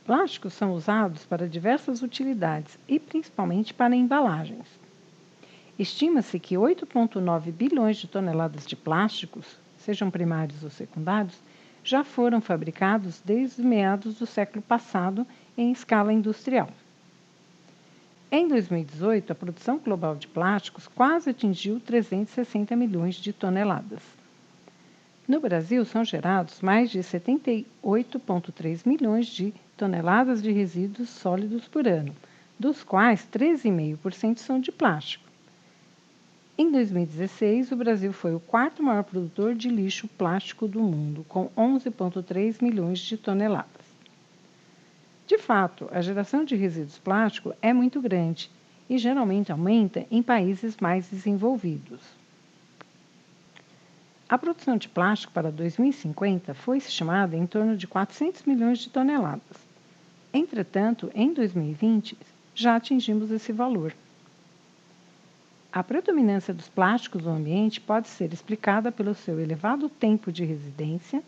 Plásticos são usados para diversas utilidades e principalmente para embalagens. Estima-se que 8,9 bilhões de toneladas de plásticos, sejam primários ou secundários, já foram fabricados desde meados do século passado em escala industrial. Em 2018, a produção global de plásticos quase atingiu 360 milhões de toneladas. No Brasil, são gerados mais de 78,3 milhões de toneladas de resíduos sólidos por ano, dos quais 13,5% são de plástico. Em 2016, o Brasil foi o quarto maior produtor de lixo plástico do mundo, com 11,3 milhões de toneladas. De fato, a geração de resíduos plásticos é muito grande e geralmente aumenta em países mais desenvolvidos. A produção de plástico para 2050 foi estimada em torno de 400 milhões de toneladas. Entretanto, em 2020, já atingimos esse valor. A predominância dos plásticos no ambiente pode ser explicada pelo seu elevado tempo de residência,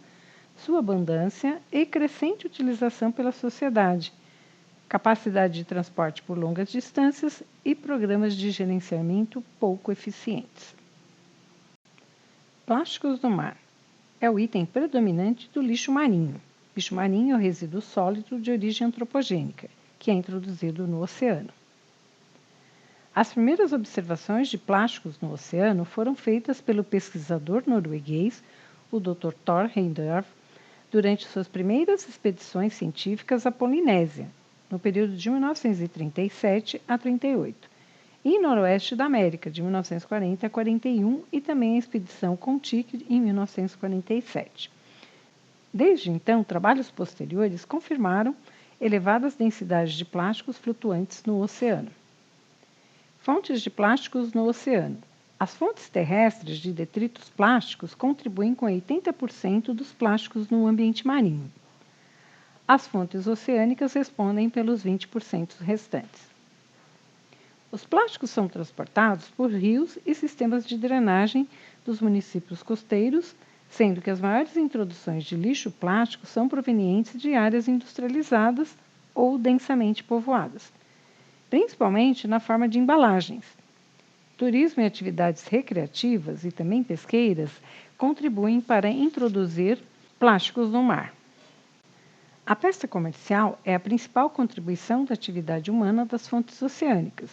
sua abundância e crescente utilização pela sociedade, capacidade de transporte por longas distâncias e programas de gerenciamento pouco eficientes. Plásticos no mar é o item predominante do lixo marinho. Lixo marinho é o resíduo sólido de origem antropogênica, que é introduzido no oceano. As primeiras observações de plásticos no oceano foram feitas pelo pesquisador norueguês, o Dr. Thor Heyerdahl, durante suas primeiras expedições científicas à Polinésia, no período de 1937 a 38, e noroeste da América, de 1940 a 41, e também a expedição Kon-Tiki, em 1947. Desde então, trabalhos posteriores confirmaram elevadas densidades de plásticos flutuantes no oceano. Fontes de plásticos no oceano. As fontes terrestres de detritos plásticos contribuem com 80% dos plásticos no ambiente marinho. As fontes oceânicas respondem pelos 20% restantes. Os plásticos são transportados por rios e sistemas de drenagem dos municípios costeiros, sendo que as maiores introduções de lixo plástico são provenientes de áreas industrializadas ou densamente povoadas, principalmente na forma de embalagens. Turismo e atividades recreativas e também pesqueiras contribuem para introduzir plásticos no mar. A pesca comercial é a principal contribuição da atividade humana das fontes oceânicas.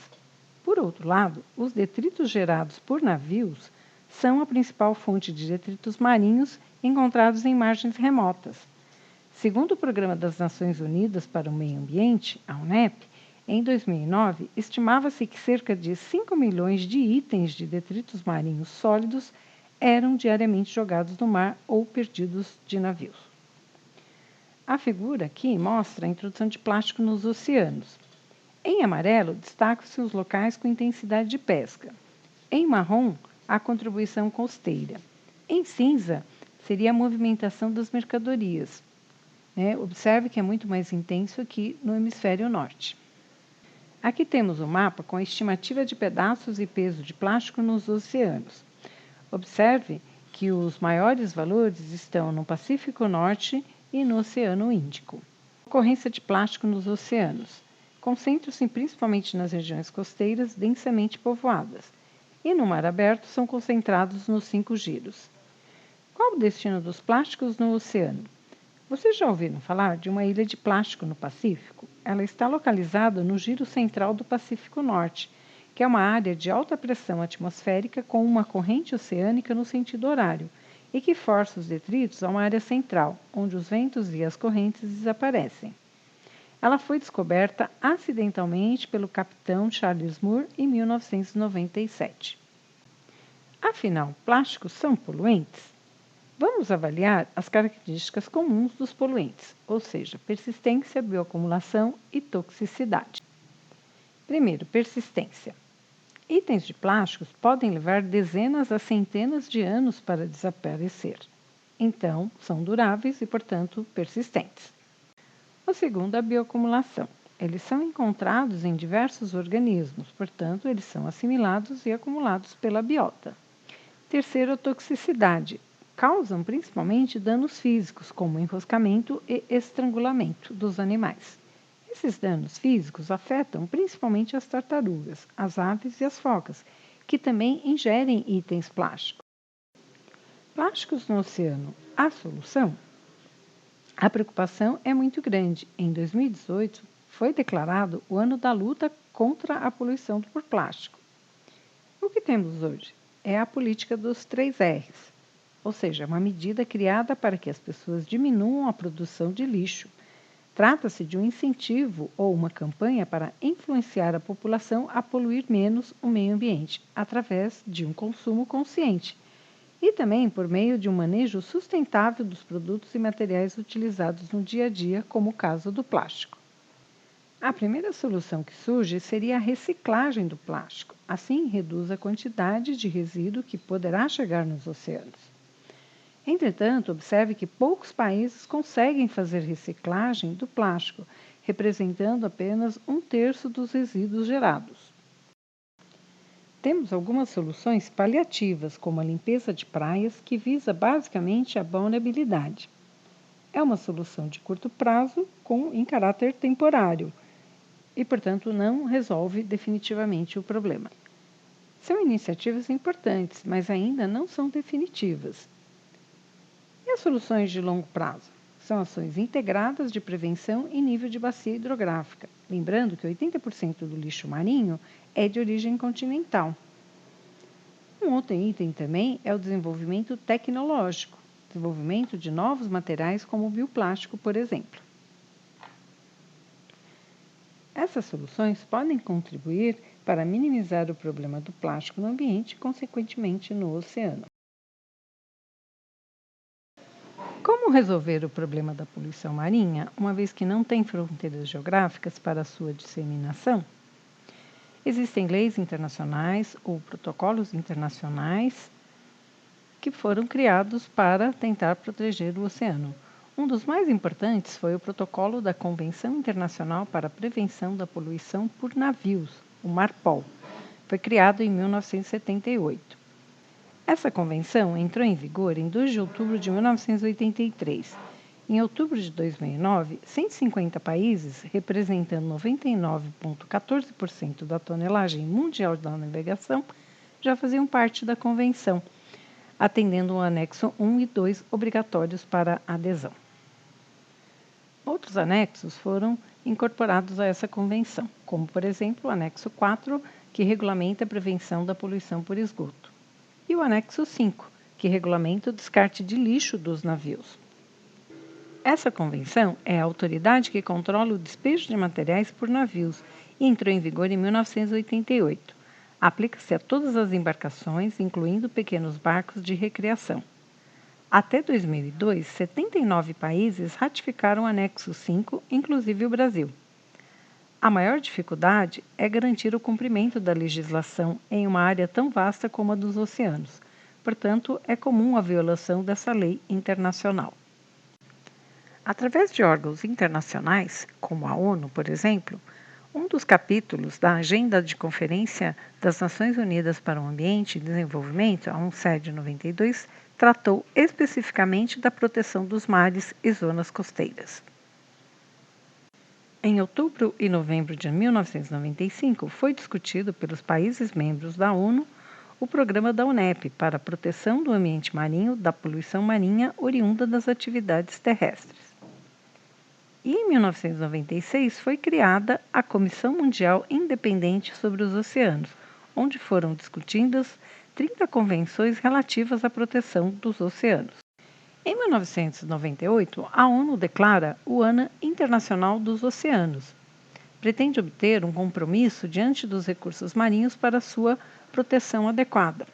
Por outro lado, os detritos gerados por navios são a principal fonte de detritos marinhos encontrados em margens remotas. Segundo o Programa das Nações Unidas para o Meio Ambiente, a UNEP, em 2009, estimava-se que cerca de 5 milhões de itens de detritos marinhos sólidos eram diariamente jogados no mar ou perdidos de navios. A figura aqui mostra a introdução de plástico nos oceanos. Em amarelo, destacam-se os locais com intensidade de pesca. Em marrom, a contribuição costeira. Em cinza, seria a movimentação das mercadorias. Observe que é muito mais intenso aqui no hemisfério norte. Aqui temos o mapa com a estimativa de pedaços e peso de plástico nos oceanos. Observe que os maiores valores estão no Pacífico Norte e no Oceano Índico. A ocorrência de plástico nos oceanos concentra-se principalmente nas regiões costeiras densamente povoadas, e no mar aberto são concentrados nos 5 giros. Qual o destino dos plásticos no oceano? Vocês já ouviram falar de uma ilha de plástico no Pacífico? Ela está localizada no giro central do Pacífico Norte, que é uma área de alta pressão atmosférica com uma corrente oceânica no sentido horário e que força os detritos a uma área central, onde os ventos e as correntes desaparecem. Ela foi descoberta acidentalmente pelo capitão Charles Moore em 1997. Afinal, plásticos são poluentes? Vamos avaliar as características comuns dos poluentes, ou seja, persistência, bioacumulação e toxicidade. Primeiro, persistência. Itens de plásticos podem levar dezenas a centenas de anos para desaparecer. Então, são duráveis e, portanto, persistentes. O segundo, a bioacumulação. Eles são encontrados em diversos organismos, portanto, eles são assimilados e acumulados pela biota. Terceiro, a toxicidade. Causam principalmente danos físicos, como enroscamento e estrangulamento dos animais. Esses danos físicos afetam principalmente as tartarugas, as aves e as focas, que também ingerem itens plásticos. Plásticos no oceano, a solução? A preocupação é muito grande. Em 2018, foi declarado o ano da luta contra a poluição por plástico. O que temos hoje é a política dos 3 R's, ou seja, uma medida criada para que as pessoas diminuam a produção de lixo. Trata-se de um incentivo ou uma campanha para influenciar a população a poluir menos o meio ambiente, através de um consumo consciente e também por meio de um manejo sustentável dos produtos e materiais utilizados no dia a dia, como o caso do plástico. A primeira solução que surge seria a reciclagem do plástico. Assim, reduz a quantidade de resíduo que poderá chegar nos oceanos. Entretanto, observe que poucos países conseguem fazer reciclagem do plástico, representando apenas 1/3 dos resíduos gerados. Temos algumas soluções paliativas, como a limpeza de praias, que visa basicamente a vulnerabilidade. É uma solução de curto prazo em caráter temporário e, portanto, não resolve definitivamente o problema. São iniciativas importantes, mas ainda não são definitivas. E as soluções de longo prazo? São ações integradas de prevenção em nível de bacia hidrográfica. Lembrando que 80% do lixo marinho é de origem continental. Um outro item também é o desenvolvimento tecnológico, desenvolvimento de novos materiais como o bioplástico, por exemplo. Essas soluções podem contribuir para minimizar o problema do plástico no ambiente e, consequentemente, no oceano. Como resolver o problema da poluição marinha, uma vez que não tem fronteiras geográficas para a sua disseminação? Existem leis internacionais ou protocolos internacionais que foram criados para tentar proteger o oceano. Um dos mais importantes foi o Protocolo da Convenção Internacional para a Prevenção da Poluição por Navios, o MARPOL. Foi criado em 1978. Essa convenção entrou em vigor em 2 de outubro de 1983. Em outubro de 2009, 150 países, representando 99,14% da tonelagem mundial da navegação, já faziam parte da convenção, atendendo o anexo 1 e 2 obrigatórios para adesão. Outros anexos foram incorporados a essa convenção, como, por exemplo, o anexo 4, que regulamenta a prevenção da poluição por esgoto, e o anexo 5, que regulamenta o descarte de lixo dos navios. Essa convenção é a autoridade que controla o despejo de materiais por navios e entrou em vigor em 1988. Aplica-se a todas as embarcações, incluindo pequenos barcos de recreação. Até 2002, 79 países ratificaram o anexo 5, inclusive o Brasil. A maior dificuldade é garantir o cumprimento da legislação em uma área tão vasta como a dos oceanos. Portanto, é comum a violação dessa lei internacional. Através de órgãos internacionais, como a ONU, por exemplo, um dos capítulos da Agenda de Conferência das Nações Unidas para o Ambiente e Desenvolvimento, a UNCED 92, tratou especificamente da proteção dos mares e zonas costeiras. Em outubro e novembro de 1995, foi discutido pelos países membros da ONU o programa da UNEP para a proteção do ambiente marinho da poluição marinha oriunda das atividades terrestres. E em 1996 foi criada a Comissão Mundial Independente sobre os Oceanos, onde foram discutidas 30 convenções relativas à proteção dos oceanos. Em 1998, a ONU declara o Ano Internacional dos Oceanos. Pretende obter um compromisso diante dos recursos marinhos para sua proteção adequada.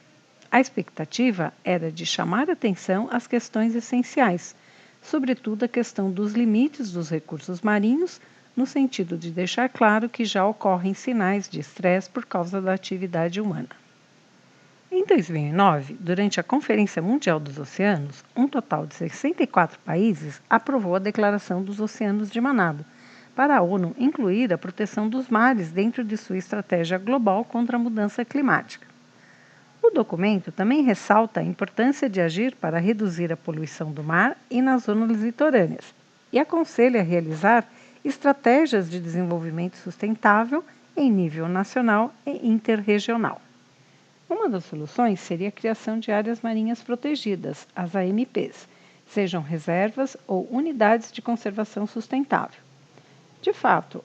A expectativa era de chamar atenção às questões essenciais, sobretudo a questão dos limites dos recursos marinhos, no sentido de deixar claro que já ocorrem sinais de estresse por causa da atividade humana. Em 2009, durante a Conferência Mundial dos Oceanos, um total de 64 países aprovou a Declaração dos Oceanos de Manado, para a ONU incluir a proteção dos mares dentro de sua estratégia global contra a mudança climática. O documento também ressalta a importância de agir para reduzir a poluição do mar e nas zonas litorâneas e aconselha a realizar estratégias de desenvolvimento sustentável em nível nacional e interregional. Uma das soluções seria a criação de áreas marinhas protegidas, as AMPs, sejam reservas ou unidades de conservação sustentável. De fato,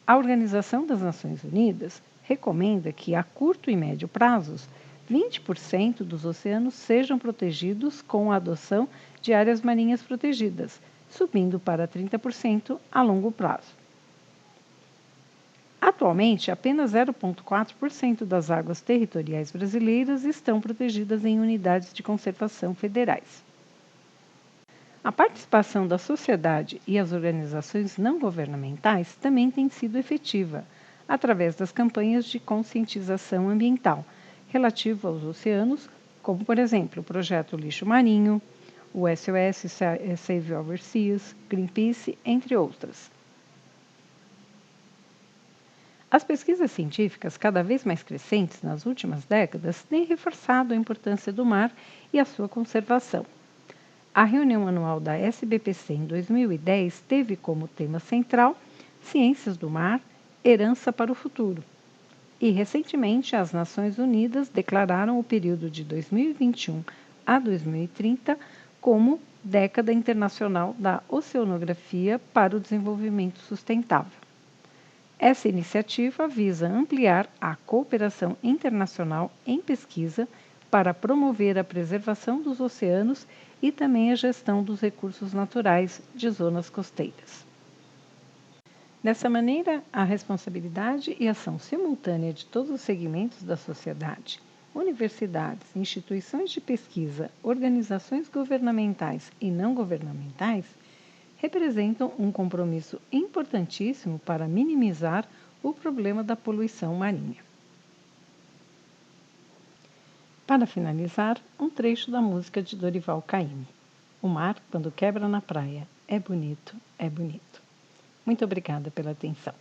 a Organização das Nações Unidas recomenda que, a curto e médio prazos, 20% dos oceanos sejam protegidos com a adoção de áreas marinhas protegidas, subindo para 30% a longo prazo. Atualmente, apenas 0,4% das águas territoriais brasileiras estão protegidas em unidades de conservação federais. A participação da sociedade e as organizações não governamentais também tem sido efetiva, através das campanhas de conscientização ambiental relativo aos oceanos, como, por exemplo, o Projeto Lixo Marinho, o SOS Save Our Seas, Greenpeace, entre outras. As pesquisas científicas, cada vez mais crescentes nas últimas décadas, têm reforçado a importância do mar e a sua conservação. A reunião anual da SBPC em 2010 teve como tema central Ciências do Mar, Herança para o Futuro. E, recentemente, as Nações Unidas declararam o período de 2021 a 2030 como Década Internacional da Oceanografia para o Desenvolvimento Sustentável. Essa iniciativa visa ampliar a cooperação internacional em pesquisa para promover a preservação dos oceanos e também a gestão dos recursos naturais de zonas costeiras. Dessa maneira, a responsabilidade e ação simultânea de todos os segmentos da sociedade, universidades, instituições de pesquisa, organizações governamentais e não governamentais, representam um compromisso importantíssimo para minimizar o problema da poluição marinha. Para finalizar, um trecho da música de Dorival Caymmi. O mar, quando quebra na praia, é bonito, é bonito. Muito obrigada pela atenção.